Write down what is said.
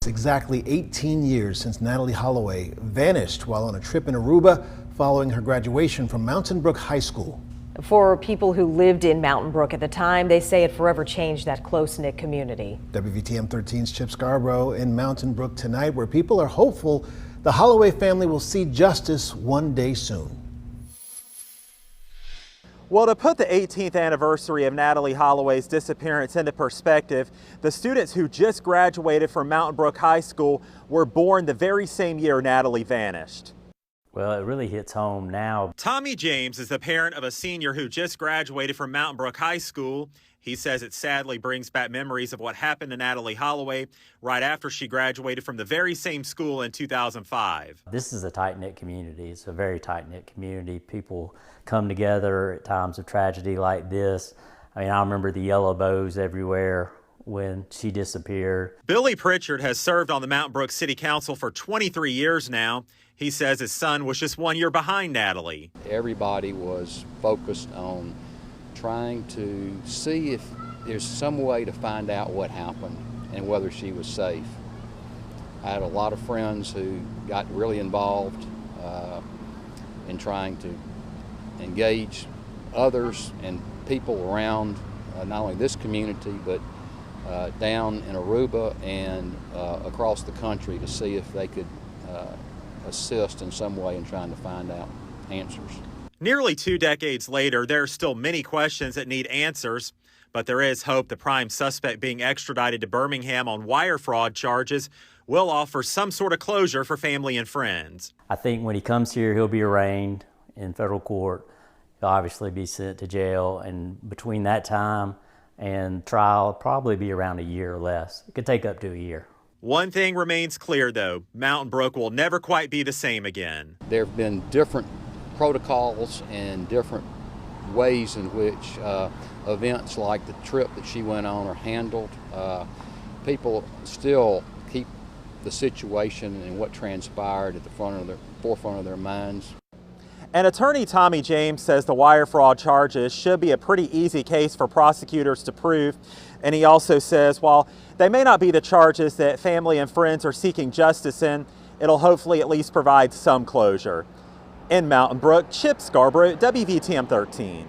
It's exactly 18 years since Natalee Holloway vanished while on a trip in Aruba following her graduation from Mountain Brook High School. For people who lived in Mountain Brook at the time, they say it forever changed that close-knit community. WVTM 13's Chip Scarborough in Mountain Brook tonight, where people are hopeful the Holloway family will see justice one day soon. Well, to put the 18th anniversary of Natalee Holloway's disappearance into perspective, the students who just graduated from Mountain Brook High School were born the very same year Natalee vanished. Well, it really hits home now. Tommy James is the parent of a senior who just graduated from Mountain Brook High School. He says it sadly brings back memories of what happened to Natalee Holloway right after she graduated from the very same school in 2005. This is a tight-knit community. It's a very tight-knit community. People come together at times of tragedy like this. I mean, I remember the yellow bows everywhere when she disappeared. Billy Pritchard has served on the Mountain Brook City Council for 23 years now. He says his son was just 1 year behind Natalee. Everybody was focused on trying to see if there's some way to find out what happened and whether she was safe. I had a lot of friends who got really involved in trying to engage others and people around not only this community but down in Aruba and across the country to see if they could assist in some way in trying to find out answers. Nearly 2 decades later, there are still many questions that need answers, but there is hope the prime suspect being extradited to Birmingham on wire fraud charges will offer some sort of closure for family and friends. I think when he comes here, he'll be arraigned in federal court. He'll obviously be sent to jail, and between that time and trial, it'll probably be around a year or less. It could take up to a year. One thing remains clear, though. Mountain Brook will never quite be the same again. There have been different protocols and different ways in which events like the trip that she went on are handled. People still keep the situation and what transpired at the forefront of their minds. And attorney Tommy James says the wire fraud charges should be a pretty easy case for prosecutors to prove. And he also says while they may not be the charges that family and friends are seeking justice in, it'll hopefully at least provide some closure. In Mountain Brook, Chip Scarborough, WVTM 13.